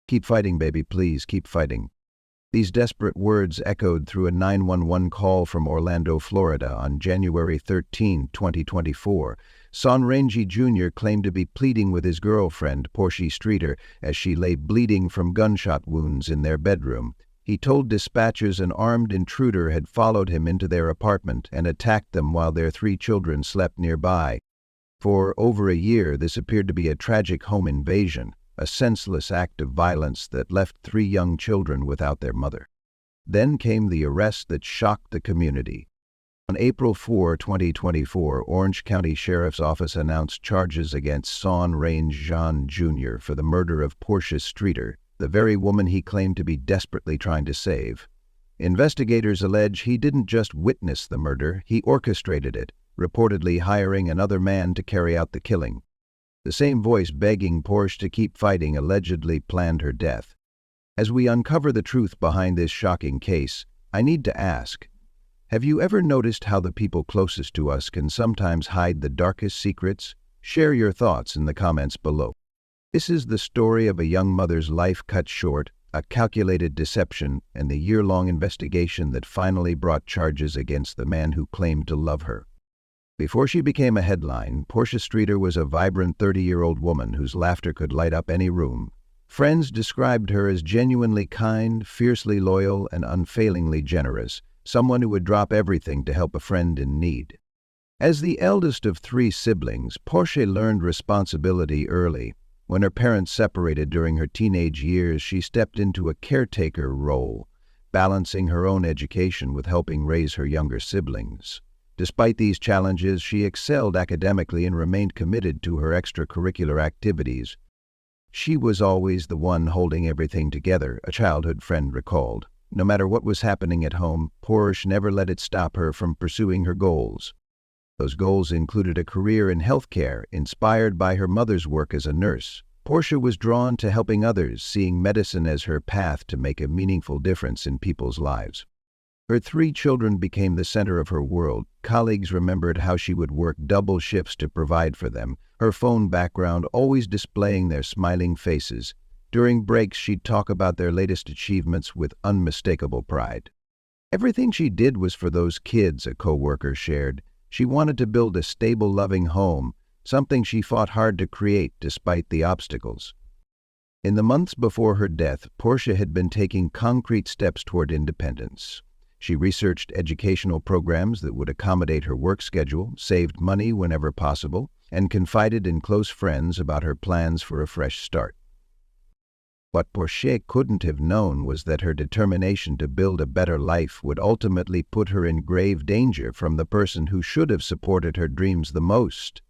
Keep fighting, baby, please, keep fighting. These desperate words echoed through a 911 call from Orlando, Florida on January 13, 2024. Saun Rainge Jr. claimed to be pleading with his girlfriend, Porshe Streeter, as she lay bleeding from gunshot wounds in their bedroom. He told dispatchers an armed intruder had followed him into their apartment and attacked them while their 3 children slept nearby. For over a year, this appeared to be a tragic home invasion, a senseless act of violence that left 3 young children without their mother. Then came the arrest that shocked the community. On April 4, 2024, Orange County Sheriff's Office announced charges against Saun Rainge Jr. for the murder of Porshe Streeter, the very woman he claimed to be desperately trying to save. Investigators allege he didn't just witness the murder, he orchestrated it, reportedly hiring another man to carry out the killing. The same voice begging Porsche to keep fighting allegedly planned her death. As we uncover the truth behind this shocking case, I need to ask, have you ever noticed how the people closest to us can sometimes hide the darkest secrets? Share your thoughts in the comments below. This is the story of a young mother's life cut short, a calculated deception, and the year-long investigation that finally brought charges against the man who claimed to love her. Before she became a headline, Porshe Streeter was a vibrant 30-year-old woman whose laughter could light up any room. Friends described her as genuinely kind, fiercely loyal, and unfailingly generous, someone who would drop everything to help a friend in need. As the eldest of 3 siblings, Porsche learned responsibility early. When her parents separated during her teenage years, she stepped into a caretaker role, balancing her own education with helping raise her younger siblings. Despite these challenges, she excelled academically and remained committed to her extracurricular activities. She was always the one holding everything together, a childhood friend recalled. No matter what was happening at home, Porsche never let it stop her from pursuing her goals. Those goals included a career in healthcare, inspired by her mother's work as a nurse. Porsche was drawn to helping others, seeing medicine as her path to make a meaningful difference in people's lives. Her 3 children became the center of her world. Colleagues remembered how she would work double shifts to provide for them, her phone background always displaying their smiling faces. During breaks, she'd talk about their latest achievements with unmistakable pride. Everything she did was for those kids, a coworker shared. She wanted to build a stable, loving home, something she fought hard to create despite the obstacles. In the months before her death, Porsche had been taking concrete steps toward independence. She researched educational programs that would accommodate her work schedule, saved money whenever possible, and confided in close friends about her plans for a fresh start. What Porsche couldn't have known was that her determination to build a better life would ultimately put her in grave danger from the person who should have supported her dreams the most.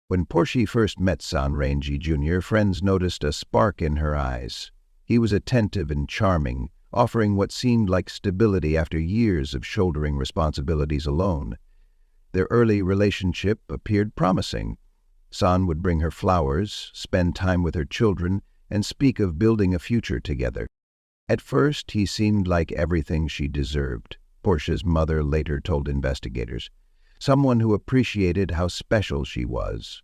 When Porsche first met Saun Rainge Jr., friends noticed a spark in her eyes. He was attentive and charming, offering what seemed like stability after years of shouldering responsibilities alone. Their early relationship appeared promising. Saun would bring her flowers, spend time with her children, and speak of building a future together. At first, he seemed like everything she deserved, Porsche's mother later told investigators, someone who appreciated how special she was.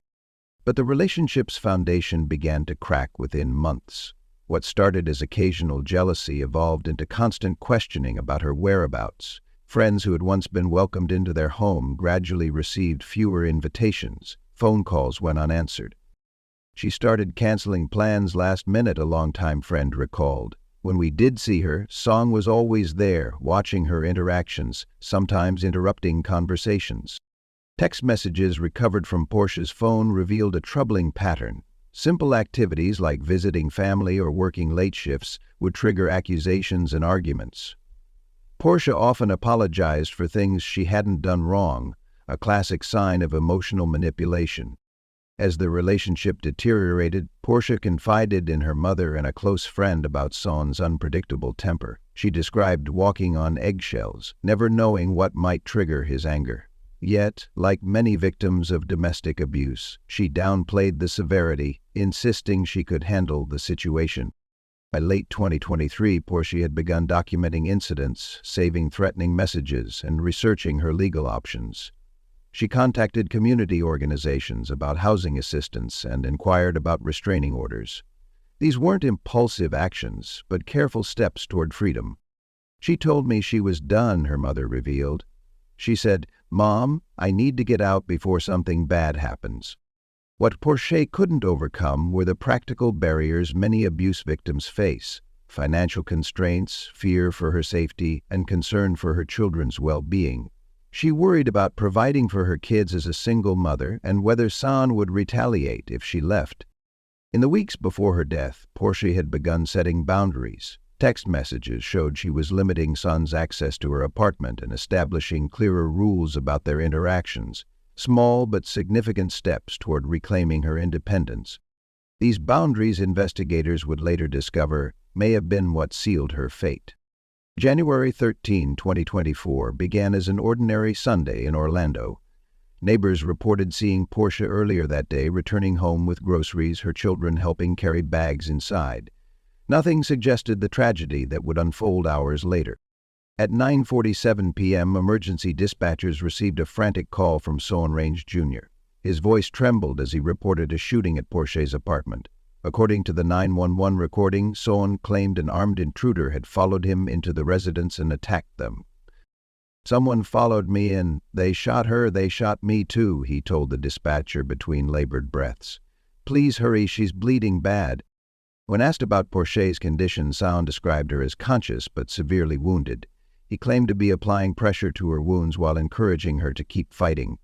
But the relationship's foundation began to crack within months. What started as occasional jealousy evolved into constant questioning about her whereabouts. Friends who had once been welcomed into their home gradually received fewer invitations. Phone calls went unanswered. She started canceling plans last minute, a longtime friend recalled. When we did see her, Saun was always there, watching her interactions, sometimes interrupting conversations. Text messages recovered from Porsche's phone revealed a troubling pattern. Simple activities like visiting family or working late shifts would trigger accusations and arguments. Porsche often apologized for things she hadn't done wrong, a classic sign of emotional manipulation. As the relationship deteriorated, Porsche confided in her mother and a close friend about Saun's unpredictable temper. She described walking on eggshells, never knowing what might trigger his anger. Yet, like many victims of domestic abuse, she downplayed the severity, insisting she could handle the situation. By late 2023, Porsche had begun documenting incidents, saving threatening messages, and researching her legal options. She contacted community organizations about housing assistance and inquired about restraining orders. These weren't impulsive actions, but careful steps toward freedom. She told me she was done, her mother revealed. She said, "Mom, I need to get out before something bad happens." What Porshe couldn't overcome were the practical barriers many abuse victims face: financial constraints, fear for her safety, and concern for her children's well-being. She worried about providing for her kids as a single mother and whether Saun would retaliate if she left. In the weeks before her death, Porsche had begun setting boundaries. Text messages showed she was limiting Saun's access to her apartment and establishing clearer rules about their interactions, small but significant steps toward reclaiming her independence. These boundaries, investigators would later discover, may have been what sealed her fate. January 13, 2024 began as an ordinary Sunday in Orlando. Neighbors reported seeing Porsche earlier that day returning home with groceries, her children helping carry bags inside. Nothing suggested the tragedy that would unfold hours later. At 9:47 p.m., emergency dispatchers received a frantic call from Saun Rainge Jr. His voice trembled as he reported a shooting at Porsche's apartment. According to the 911 recording, Saun claimed an armed intruder had followed him into the residence and attacked them. "Someone followed me in. They shot her, they shot me too," he told the dispatcher between labored breaths. "Please hurry, she's bleeding bad." When asked about Porsche's condition, Saun described her as conscious but severely wounded. He claimed to be applying pressure to her wounds while encouraging her to keep fighting.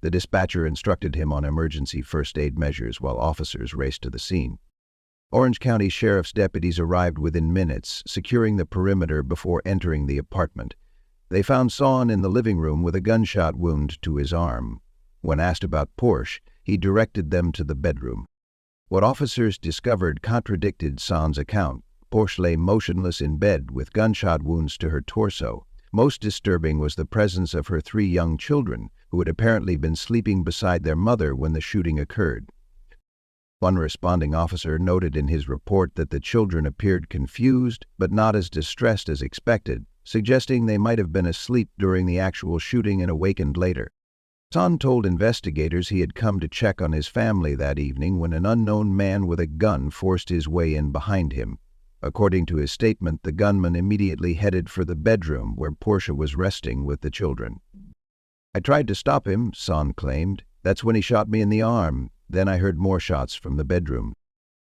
The dispatcher instructed him on emergency first aid measures while officers raced to the scene. Orange County Sheriff's deputies arrived within minutes, securing the perimeter before entering the apartment. They found Saun in the living room with a gunshot wound to his arm. When asked about Porsche, he directed them to the bedroom. What officers discovered contradicted Saun's account. Porsche lay motionless in bed with gunshot wounds to her torso. Most disturbing was the presence of her 3 young children, who had apparently been sleeping beside their mother when the shooting occurred. One responding officer noted in his report that the children appeared confused but not as distressed as expected, suggesting they might have been asleep during the actual shooting and awakened later. Saun told investigators he had come to check on his family that evening when an unknown man with a gun forced his way in behind him. According to his statement, the gunman immediately headed for the bedroom where Porsche was resting with the children. "I tried to stop him," Saun claimed. "That's when he shot me in the arm. Then I heard more shots from the bedroom."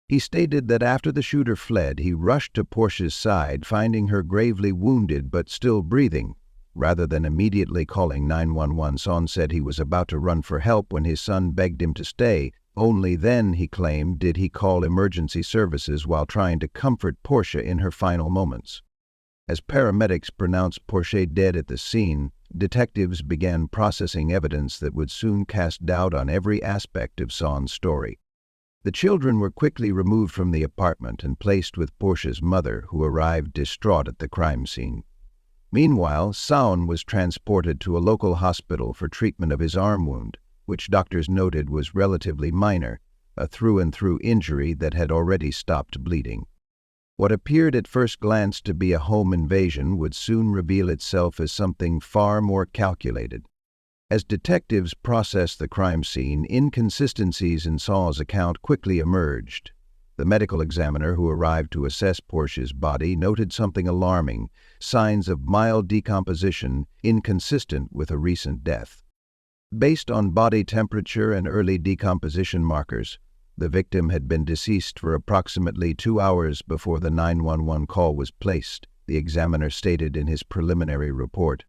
He stated that after the shooter fled, he rushed to Porsche's side, finding her gravely wounded but still breathing. Rather than immediately calling 911, Saun said he was about to run for help when his son begged him to stay. Only then, he claimed, did he call emergency services while trying to comfort Porsche in her final moments. As paramedics pronounced Porsche dead at the scene, detectives began processing evidence that would soon cast doubt on every aspect of Saun's story. The children were quickly removed from the apartment and placed with Porsche's mother, who arrived distraught at the crime scene. Meanwhile, Saun was transported to a local hospital for treatment of his arm wound, which doctors noted was relatively minor, a through-and-through injury that had already stopped bleeding. What appeared at first glance to be a home invasion would soon reveal itself as something far more calculated. As detectives processed the crime scene, inconsistencies in Saun's account quickly emerged. The medical examiner who arrived to assess Porsche's body noted something alarming: signs of mild decomposition inconsistent with a recent death. Based on body temperature and early decomposition markers, the victim had been deceased for approximately 2 hours before the 911 call was placed, the examiner stated in his preliminary report.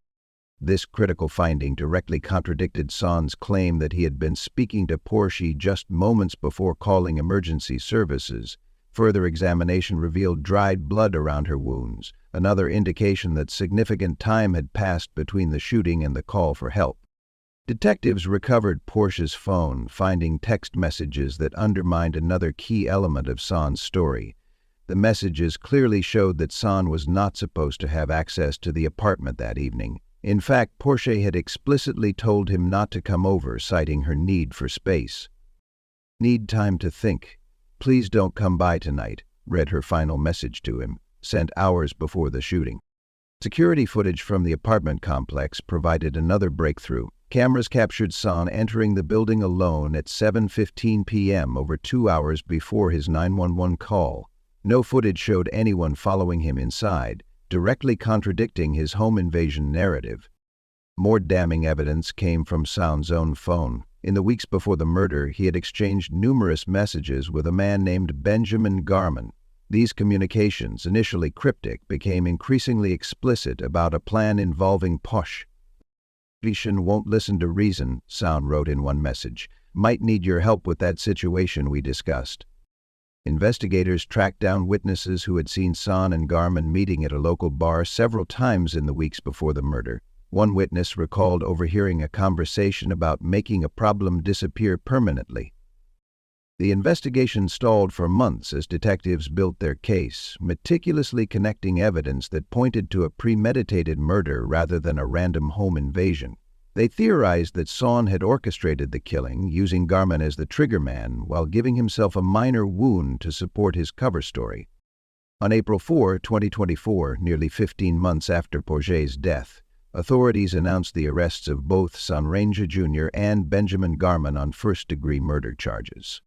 This critical finding directly contradicted Saun's claim that he had been speaking to Porsche just moments before calling emergency services. Further examination revealed dried blood around her wounds, another indication that significant time had passed between the shooting and the call for help. Detectives recovered Porsche's phone, finding text messages that undermined another key element of Saun's story. The messages clearly showed that Saun was not supposed to have access to the apartment that evening. In fact, Porsche had explicitly told him not to come over, citing her need for space. "Need time to think. Please don't come by tonight," read her final message to him, sent hours before the shooting. Security footage from the apartment complex provided another breakthrough. Cameras captured Saun entering the building alone at 7:15 p.m. over 2 hours before his 911 call. No footage showed anyone following him inside, directly contradicting his home invasion narrative. More damning evidence came from Saun's own phone. In the weeks before the murder, he had exchanged numerous messages with a man named Benjamin Garman. These communications, initially cryptic, became increasingly explicit about a plan involving Porshe. "Politician won't listen to reason," Saun wrote in one message. "Might need your help with that situation we discussed." Investigators tracked down witnesses who had seen Saun and Garman meeting at a local bar several times in the weeks before the murder. One witness recalled overhearing a conversation about making a problem disappear permanently. The investigation stalled for months as detectives built their case, meticulously connecting evidence that pointed to a premeditated murder rather than a random home invasion. They theorized that Saun had orchestrated the killing, using Garman as the triggerman while giving himself a minor wound to support his cover story. On April 4, 2024, nearly 15 months after Porshe's death, authorities announced the arrests of both Saun Rainge Jr. and Benjamin Garman on first-degree murder charges.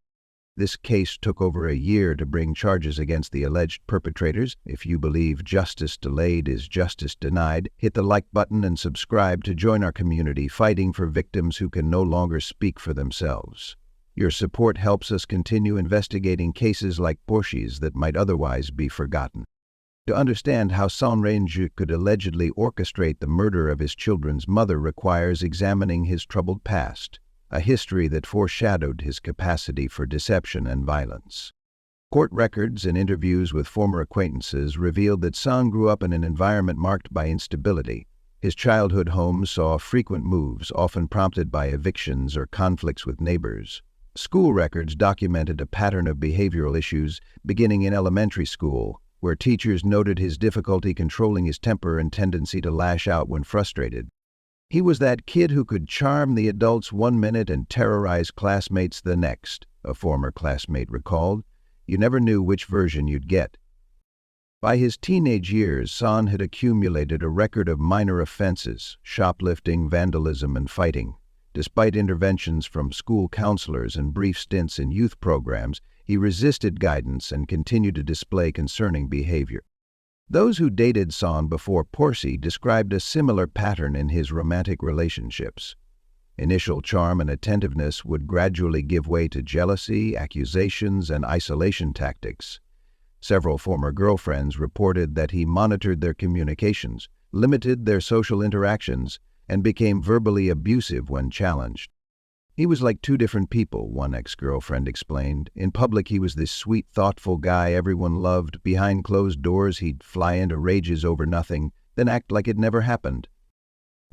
This case took over a year to bring charges against the alleged perpetrators. If you believe justice delayed is justice denied, hit the like button and subscribe to join our community fighting for victims who can no longer speak for themselves. Your support helps us continue investigating cases like Porshe's that might otherwise be forgotten. To understand how Saun Rainge could allegedly orchestrate the murder of his children's mother requires examining his troubled past, a history that foreshadowed his capacity for deception and violence. Court records and interviews with former acquaintances revealed that Saun grew up in an environment marked by instability. His childhood home saw frequent moves, often prompted by evictions or conflicts with neighbors. School records documented a pattern of behavioral issues beginning in elementary school, where teachers noted his difficulty controlling his temper and tendency to lash out when frustrated. He was that kid who could charm the adults one minute and terrorize classmates the next, a former classmate recalled. You never knew which version you'd get. By his teenage years, Saun had accumulated a record of minor offenses, shoplifting, vandalism, and fighting. Despite interventions from school counselors and brief stints in youth programs, he resisted guidance and continued to display concerning behavior. Those who dated Saun before Porshe described a similar pattern in his romantic relationships. Initial charm and attentiveness would gradually give way to jealousy, accusations, and isolation tactics. Several former girlfriends reported that he monitored their communications, limited their social interactions, and became verbally abusive when challenged. "He was like two different people," one ex-girlfriend explained. "In public, he was this sweet, thoughtful guy everyone loved. Behind closed doors, he'd fly into rages over nothing, then act like it never happened."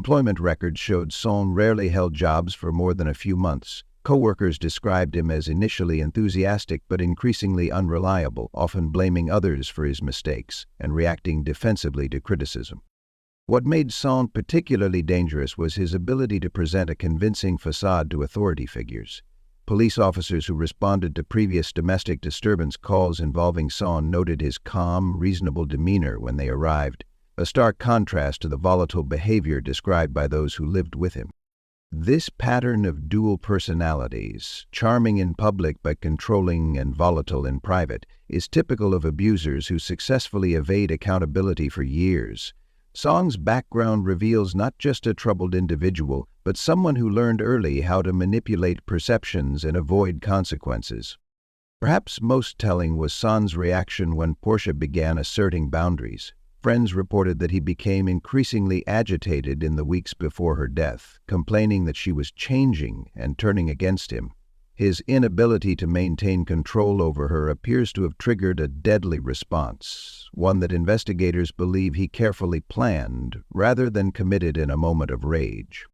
Employment records showed Saun rarely held jobs for more than a few months. Co-workers described him as initially enthusiastic but increasingly unreliable, often blaming others for his mistakes and reacting defensively to criticism. What made Saun particularly dangerous was his ability to present a convincing facade to authority figures. Police officers who responded to previous domestic disturbance calls involving Saun noted his calm, reasonable demeanor when they arrived, a stark contrast to the volatile behavior described by those who lived with him. This pattern of dual personalities, charming in public but controlling and volatile in private, is typical of abusers who successfully evade accountability for years. Saun's background reveals not just a troubled individual, but someone who learned early how to manipulate perceptions and avoid consequences. Perhaps most telling was Saun's reaction when Porshe began asserting boundaries. Friends reported that he became increasingly agitated in the weeks before her death, complaining that she was changing and turning against him. His inability to maintain control over her appears to have triggered a deadly response, one that investigators believe he carefully planned rather than committed in a moment of rage.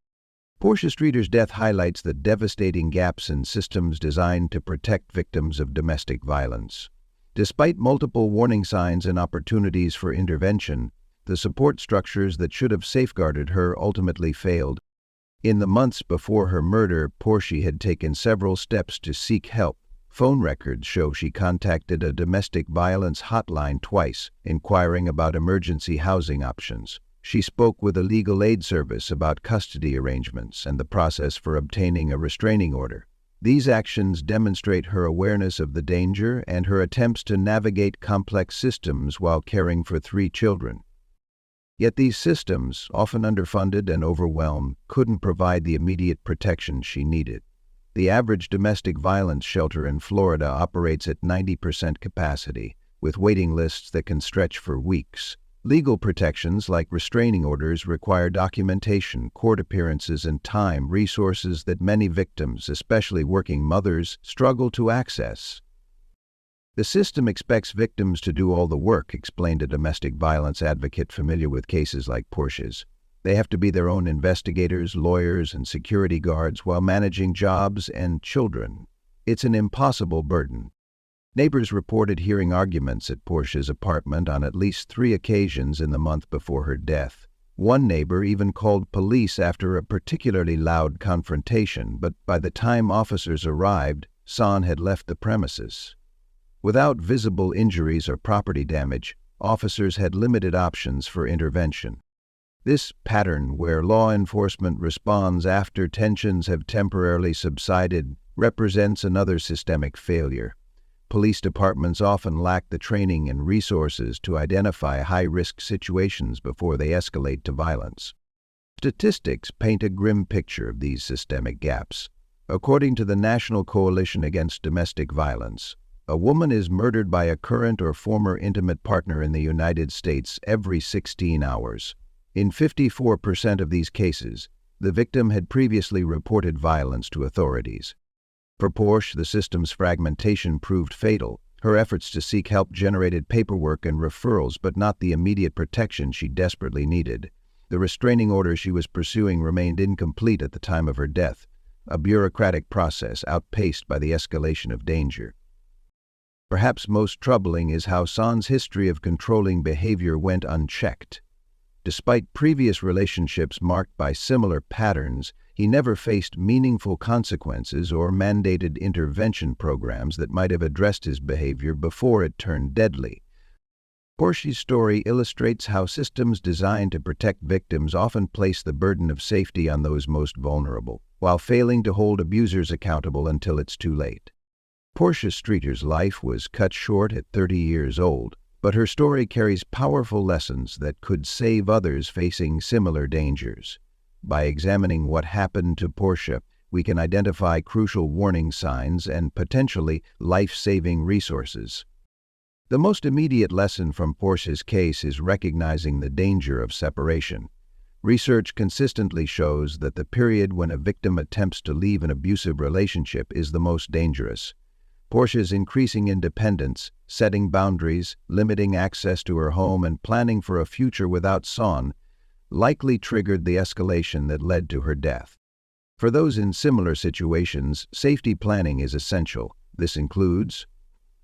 Porsche Streeter's death highlights the devastating gaps in systems designed to protect victims of domestic violence. Despite multiple warning signs and opportunities for intervention, the support structures that should have safeguarded her ultimately failed. In the months before her murder, Porshe had taken several steps to seek help. Phone records show she contacted a domestic violence hotline twice, inquiring about emergency housing options. She spoke with a legal aid service about custody arrangements and the process for obtaining a restraining order. These actions demonstrate her awareness of the danger and her attempts to navigate complex systems while caring for 3 children. Yet these systems, often underfunded and overwhelmed, couldn't provide the immediate protection she needed. The average domestic violence shelter in Florida operates at 90% capacity, with waiting lists that can stretch for weeks. Legal protections like restraining orders require documentation, court appearances, and time, resources that many victims, especially working mothers, struggle to access. The system expects victims to do all the work, explained a domestic violence advocate familiar with cases like Porshe's. They have to be their own investigators, lawyers, and security guards while managing jobs and children. It's an impossible burden. Neighbors reported hearing arguments at Porshe's apartment on at least 3 occasions in the month before her death. One neighbor even called police after a particularly loud confrontation, but by the time officers arrived, Saun had left the premises. Without visible injuries or property damage, officers had limited options for intervention. This pattern, where law enforcement responds after tensions have temporarily subsided, represents another systemic failure. Police departments often lack the training and resources to identify high-risk situations before they escalate to violence. Statistics paint a grim picture of these systemic gaps. According to the National Coalition Against Domestic Violence, a woman is murdered by a current or former intimate partner in the United States every 16 hours. In 54% of these cases, the victim had previously reported violence to authorities. For Porsche, the system's fragmentation proved fatal. Her efforts to seek help generated paperwork and referrals, but not the immediate protection she desperately needed. The restraining order she was pursuing remained incomplete at the time of her death, a bureaucratic process outpaced by the escalation of danger. Perhaps most troubling is how Saun's history of controlling behavior went unchecked. Despite previous relationships marked by similar patterns, he never faced meaningful consequences or mandated intervention programs that might have addressed his behavior before it turned deadly. Porshe's story illustrates how systems designed to protect victims often place the burden of safety on those most vulnerable, while failing to hold abusers accountable until it's too late. Porsche Streeter's life was cut short at 30 years old, but her story carries powerful lessons that could save others facing similar dangers. By examining what happened to Porsche, we can identify crucial warning signs and potentially life-saving resources. The most immediate lesson from Porsche's case is recognizing the danger of separation. Research consistently shows that the period when a victim attempts to leave an abusive relationship is the most dangerous. Porsche's increasing independence, setting boundaries, limiting access to her home, and planning for a future without Saun likely triggered the escalation that led to her death. For those in similar situations, safety planning is essential. This includes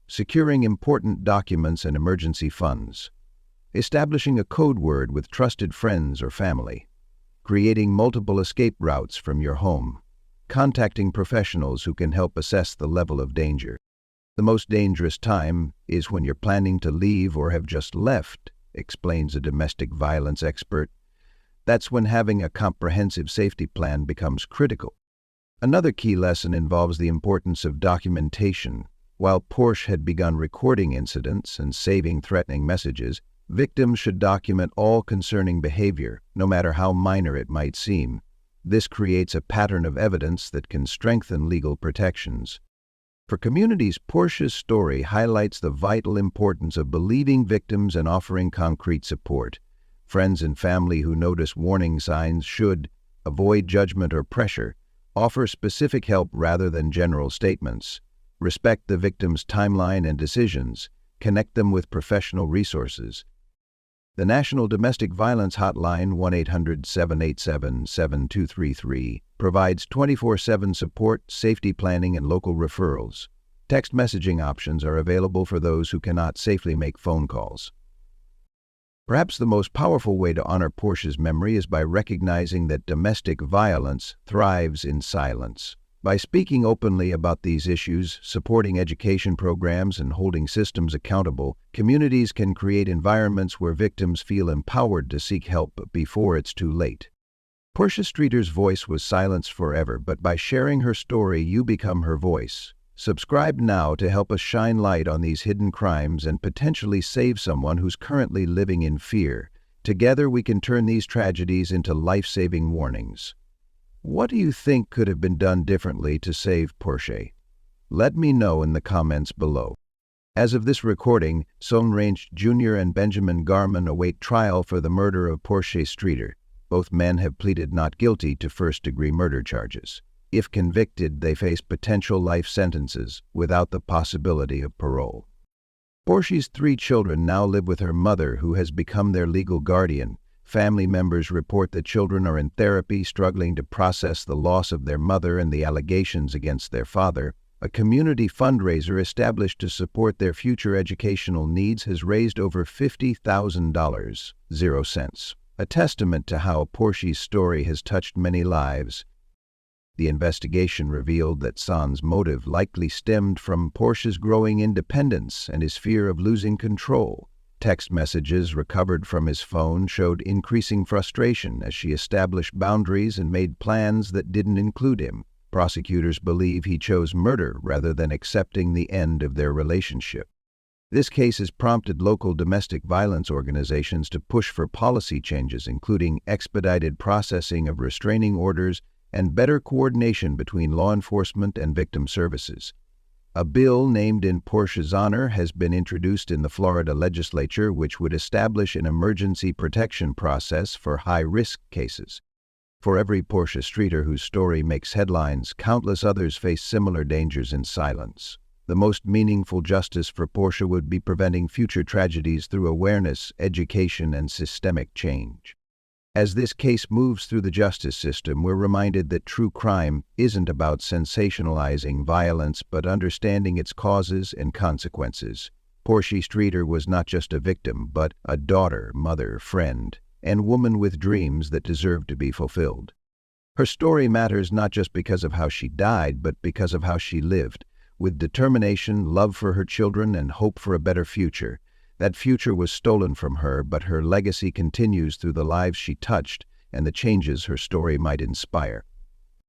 securing important documents and emergency funds, establishing a code word with trusted friends or family, creating multiple escape routes from your home, contacting professionals who can help assess the level of danger. The most dangerous time is when you're planning to leave or have just left, explains a domestic violence expert. That's when having a comprehensive safety plan becomes critical. Another key lesson involves the importance of documentation. While Porsche had begun recording incidents and saving threatening messages, victims should document all concerning behavior, no matter how minor it might seem. This creates a pattern of evidence that can strengthen legal protections. For communities, Porsche's story highlights the vital importance of believing victims and offering concrete support. Friends and family who notice warning signs should avoid judgment or pressure, offer specific help rather than general statements, respect the victim's timeline and decisions, connect them with professional resources. The National Domestic Violence Hotline 1-800-787-7233 provides 24/7 support, safety planning, and local referrals. Text messaging options are available for those who cannot safely make phone calls. Perhaps the most powerful way to honor Porsche's memory is by recognizing that domestic violence thrives in silence. By speaking openly about these issues, supporting education programs, and holding systems accountable, communities can create environments where victims feel empowered to seek help before it's too late. Porsche Streeter's voice was silenced forever, but by sharing her story, you become her voice. Subscribe now to help us shine light on these hidden crimes and potentially save someone who's currently living in fear. Together we can turn these tragedies into life-saving warnings. What do you think could have been done differently to save Porsche? Let me know in the comments below. As of this recording, Saun Rainge Jr. and Benjamin Garman await trial for the murder of Porsche Streeter. Both men have pleaded not guilty to first-degree murder charges. If convicted, they face potential life sentences without the possibility of parole. Porsche's 3 children now live with her mother, who has become their legal guardian. Family members report that children are in therapy, struggling to process the loss of their mother and the allegations against their father. A community fundraiser established to support their future educational needs has raised over $50,000, 0 cents. A testament to how Porsche's story has touched many lives. The investigation revealed that Saun's motive likely stemmed from Porsche's growing independence and his fear of losing control. Text messages recovered from his phone showed increasing frustration as she established boundaries and made plans that didn't include him. Prosecutors believe he chose murder rather than accepting the end of their relationship. This case has prompted local domestic violence organizations to push for policy changes, including expedited processing of restraining orders and better coordination between law enforcement and victim services. A bill named in Porsche's honor has been introduced in the Florida legislature, which would establish an emergency protection process for high-risk cases. For every Porsche Streeter whose story makes headlines, countless others face similar dangers in silence. The most meaningful justice for Porsche would be preventing future tragedies through awareness, education, and systemic change. As this case moves through the justice system, we're reminded that true crime isn't about sensationalizing violence, but understanding its causes and consequences. Porsche Streeter was not just a victim, but a daughter, mother, friend, and woman with dreams that deserved to be fulfilled. Her story matters not just because of how she died, but because of how she lived, with determination, love for her children, and hope for a better future. That future was stolen from her, but her legacy continues through the lives she touched and the changes her story might inspire.